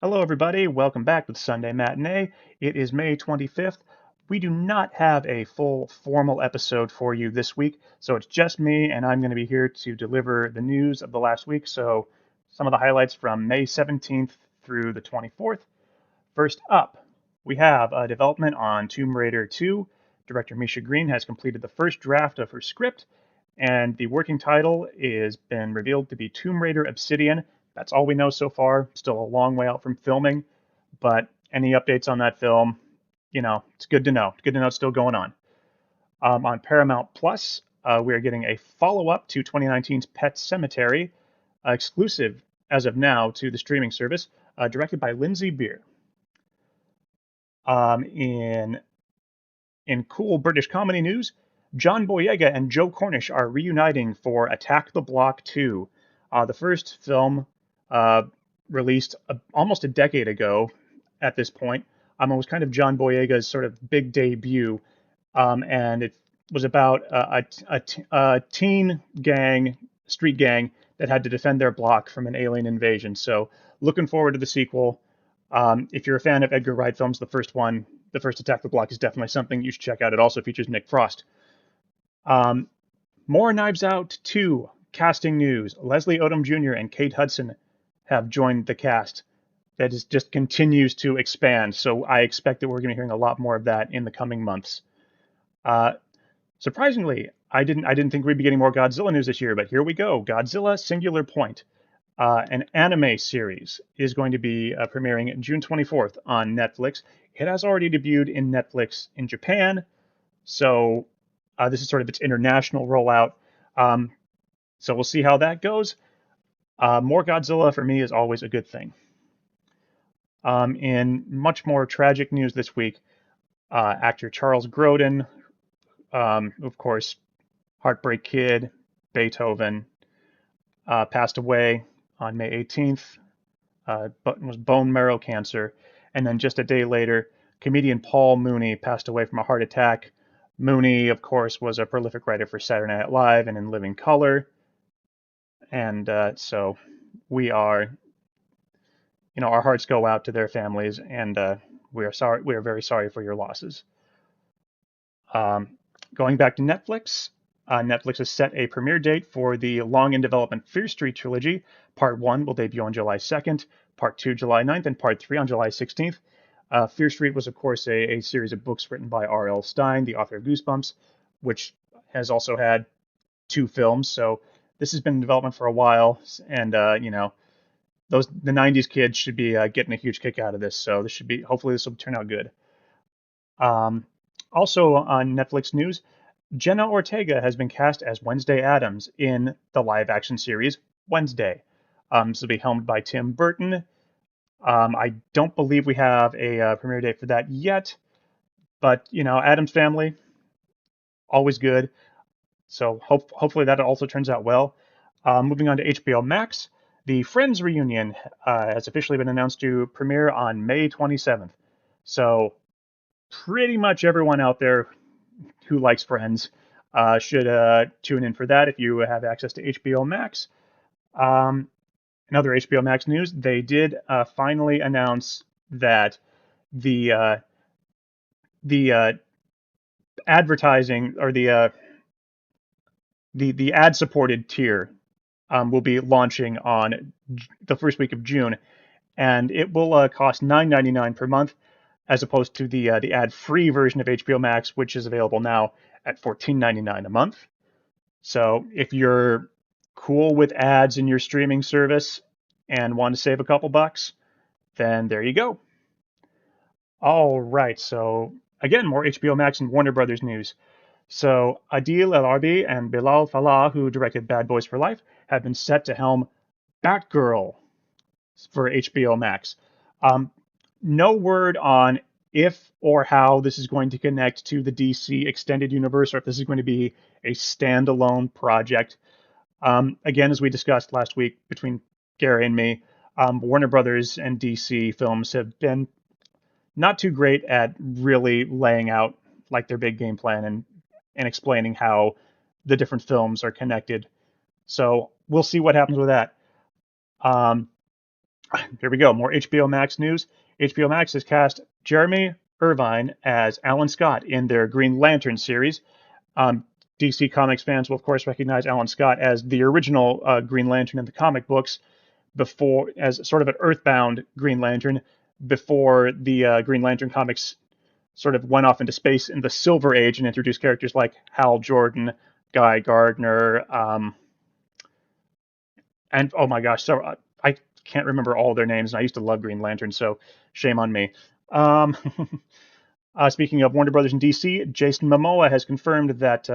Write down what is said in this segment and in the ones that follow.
Hello, everybody. Welcome back to the Sunday Matinee. It is May 25th. We do not have a full formal episode for you this week, so it's just me, and I'm going to be here to deliver the news of the last week. So, some of the highlights from May 17th through the 24th. First up, we have a development on Tomb Raider 2. Director Misha Green has completed the first draft of her script, and the working title is been revealed to be Tomb Raider Obsidian. That's all we know so far. Still a long way out from filming, but any updates on that film, it's good to know. It's good to know it's still going on. On Paramount Plus, we are getting a follow-up to 2019's Pet Sematary, exclusive as of now to the streaming service, directed by Lindsay Beer. In cool British comedy news, John Boyega and Joe Cornish are reuniting for Attack the Block 2. The first film released almost a decade ago at this point. It was kind of John Boyega's sort of big debut, and it was about a teen gang, street gang, that had to defend their block from an alien invasion. So looking forward to the sequel. If you're a fan of Edgar Wright films, the first Attack the Block is definitely something you should check out. It also features Nick Frost. More Knives Out 2 casting news. Leslie Odom Jr. and Kate Hudson have joined the cast. That just continues to expand. So I expect that we're going to be hearing a lot more of that in the coming months. Surprisingly, I didn't think we'd be getting more Godzilla news this year, but here we go. Godzilla Singular Point. An anime series is going to be premiering June 24th on Netflix. It has already debuted in Netflix in Japan, so this is sort of its international rollout. So we'll see how that goes. More Godzilla for me is always a good thing. In much more tragic news this week, actor Charles Grodin, of course, Heartbreak Kid, Beethoven, passed away on May 18th, but was bone marrow cancer. And then just a day later, comedian Paul Mooney passed away from a heart attack. Mooney, of course, was a prolific writer for Saturday Night Live and In Living Color. And so we are, our hearts go out to their families, and we are sorry. We are very sorry for your losses. Going back to Netflix, Netflix has set a premiere date for the long in development Fear Street trilogy. Part 1 will debut on July 2nd, Part 2 July 9th, and Part 3 on July 16th. Fear Street was, of course, a series of books written by R.L. Stine, the author of Goosebumps, which has also had 2 films. So this has been in development for a while, and the 90s kids should be getting a huge kick out of this. So hopefully this will turn out good. Also on Netflix news, Jenna Ortega has been cast as Wednesday Addams in the live-action series Wednesday. This will be helmed by Tim Burton. I don't believe we have a premiere date for that yet, but Addams Family, always good. So hopefully that also turns out well. Moving on to HBO Max, the Friends reunion has officially been announced to premiere on May 27th. So pretty much everyone out there who likes Friends should tune in for that if you have access to HBO Max. Another HBO Max news, they did finally announce that the advertising, or the ad-supported tier will be launching on the first week of June, and it will cost $9.99 per month, as opposed to the ad-free version of HBO Max, which is available now at $14.99 a month. So if you're cool with ads in your streaming service and want to save a couple bucks, then there you go. All right, so again, more HBO Max and Warner Brothers news. So Adil El Arbi and Bilal Fallah, who directed Bad Boys for Life, have been set to helm Batgirl for HBO Max. No word on if or how this is going to connect to the DC extended universe, or if this is going to be a standalone project. Again, as we discussed last week between Gary and me, Warner Brothers and DC films have been not too great at really laying out like their big game plan and explaining how the different films are connected. So we'll see what happens with that. Here we go. More HBO Max news. HBO Max has cast Jeremy Irvine as Alan Scott in their Green Lantern series. DC Comics fans will, of course, recognize Alan Scott as the original Green Lantern in the comic books, before as sort of an Earthbound Green Lantern, before the Green Lantern comics sort of went off into space in the Silver Age and introduced characters like Hal Jordan, Guy Gardner, and oh my gosh, so I can't remember all their names, and I used to love Green Lantern, so shame on me. Um, Speaking of Warner Brothers and DC, Jason Momoa has confirmed that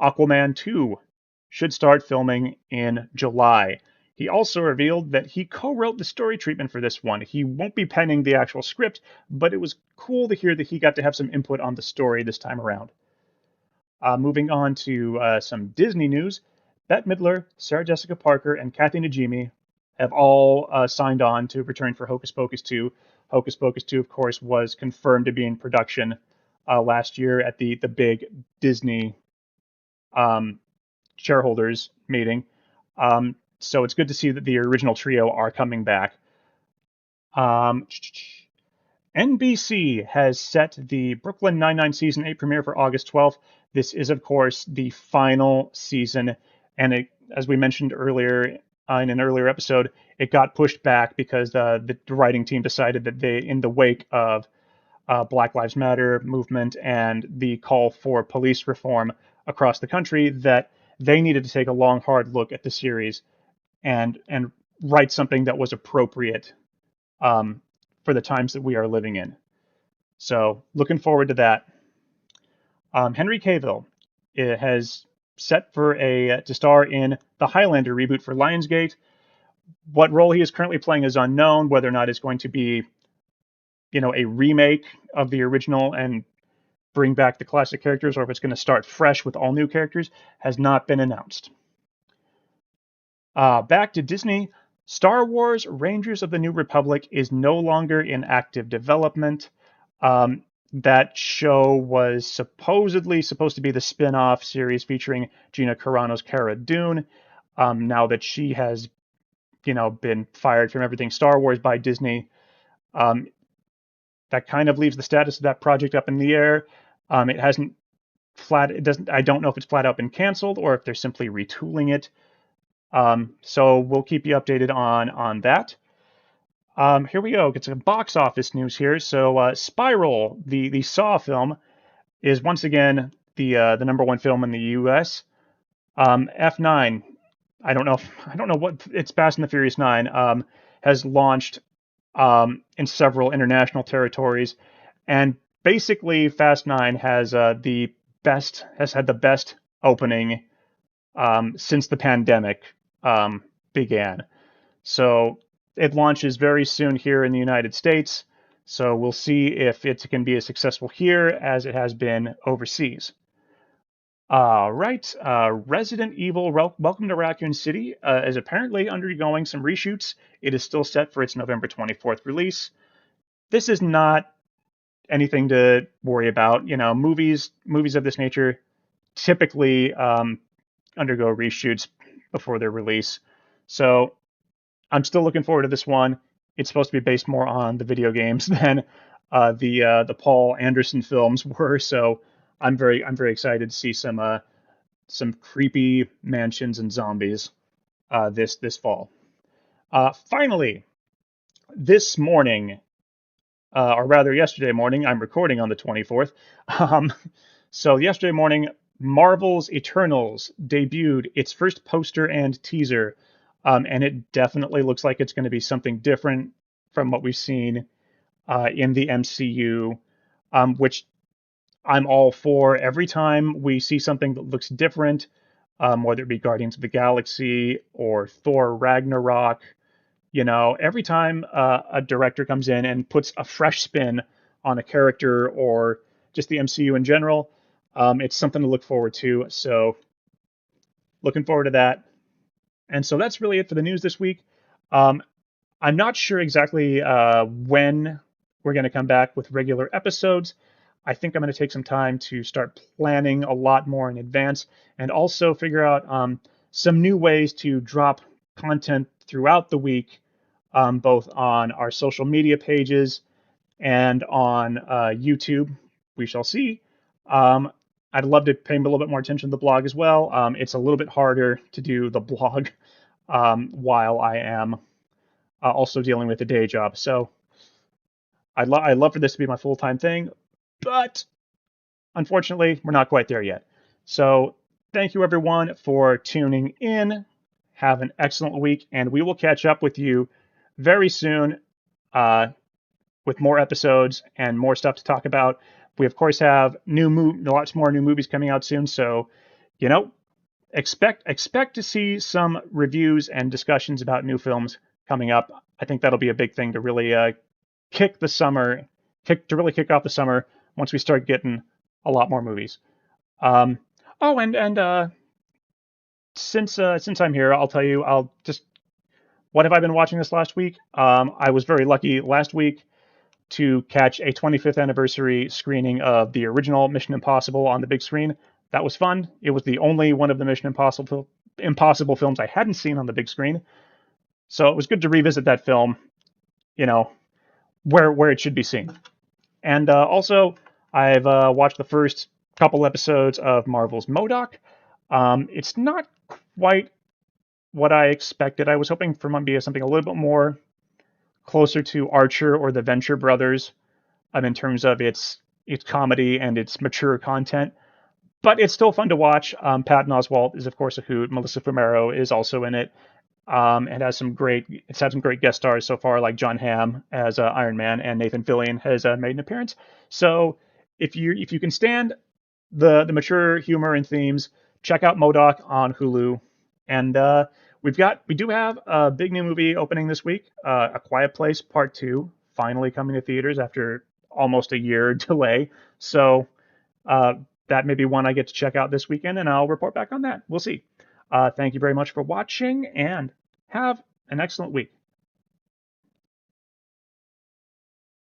Aquaman 2 should start filming in July. He also revealed that he co-wrote the story treatment for this one. He won't be penning the actual script, but it was cool to hear that he got to have some input on the story this time around. Moving on to some Disney news, Bette Midler, Sarah Jessica Parker, and Kathy Najimy have all signed on to return for Hocus Pocus 2. Hocus Pocus 2, of course, was confirmed to be in production last year at the big Disney um, shareholders meeting. So it's good to see that the original trio are coming back. Um, NBC has set the Brooklyn Nine-Nine Season 8 premiere for August 12th. This is, of course, the final season, and as we mentioned earlier in an earlier episode, it got pushed back because the writing team decided that they, in the wake of Black Lives Matter movement and the call for police reform across the country, that they needed to take a long, hard look at the series and write something that was appropriate um, for the times that we are living in. So looking forward to that. Henry Cavill has set for to star in the Highlander reboot for Lionsgate. What role he is currently playing is unknown. Whether or not it's going to be, a remake of the original and bring back the classic characters, or if it's going to start fresh with all new characters, has not been announced. Back to Disney. Star Wars Rangers of the New Republic is no longer in active development. That show was supposedly supposed to be the spin-off series featuring Gina Carano's Cara Dune. Now that she has, been fired from everything Star Wars by Disney, that kind of leaves the status of that project up in the air. It hasn't it doesn't. I don't know if it's flat out been canceled or if they're simply retooling it. So we'll keep you updated on that. Here we go. Get some box office news here. So Spiral, the Saw film, is once again the number one film in the U.S. F9, I don't know what it's Fast and the Furious 9 has launched in several international territories, and basically Fast 9 has had the best opening since the pandemic began. So it launches very soon here in the United States. So we'll see if it can be as successful here as it has been overseas. Right. Resident Evil Welcome to Raccoon City is apparently undergoing some reshoots. It is still set for its November 24th release. This is not anything to worry about. Movies of this nature typically undergo reshoots before their release. So I'm still looking forward to this one. It's supposed to be based more on the video games than the Paul Anderson films were. So I'm very excited to see some creepy mansions and zombies this fall. Finally, this morning, or rather yesterday morning, I'm recording on the 24th. So yesterday morning, Marvel's Eternals debuted its first poster and teaser, and it definitely looks like it's going to be something different from what we've seen in the MCU, which I'm all for. Every time we see something that looks different, whether it be Guardians of the Galaxy or Thor Ragnarok, every time a director comes in and puts a fresh spin on a character or just the MCU in general, it's something to look forward to. So looking forward to that. And so that's really it for the news this week. I'm not sure exactly when we're going to come back with regular episodes. I think I'm going to take some time to start planning a lot more in advance and also figure out some new ways to drop content throughout the week both on our social media pages and on YouTube. We shall see. Um, I'd love to pay a little bit more attention to the blog as well. It's a little bit harder to do the blog while I am also dealing with a day job. So I'd love for this to be my full-time thing, but unfortunately, we're not quite there yet. So thank you everyone for tuning in. Have an excellent week, and we will catch up with you very soon uh, with more episodes and more stuff to talk about. We of course have lots more new movies coming out soon, so you know, expect to see some reviews and discussions about new films coming up. I think that'll be a big thing to really kick the summer, kick off the summer once we start getting a lot more movies. Um, oh, and since I'm here, I'll tell you, I'll just what have I been watching this last week? I was very lucky last week to catch a 25th anniversary screening of the original Mission Impossible on the big screen. That was fun. It was the only one of the Mission Impossible films I hadn't seen on the big screen, so it was good to revisit that film. You know where it should be seen. And also, I've watched the first couple episodes of Marvel's MODOK. It's not quite what I expected. I was hoping for maybe something a little bit more closer to Archer or the Venture Brothers in terms of its comedy and its mature content. But it's still fun to watch. Patton Oswalt is, of course, a hoot. Melissa Fumero is also in it. It's had some great guest stars so far, like John Hamm as Iron Man, and Nathan Fillion has made an appearance. So if you can stand the mature humor and themes, check out MODOK on Hulu. And we do have a big new movie opening this week, A Quiet Place Part 2, finally coming to theaters after almost a year delay. So uh, that may be one I get to check out this weekend, and I'll report back on that. We'll see. Thank you very much for watching, and have an excellent week.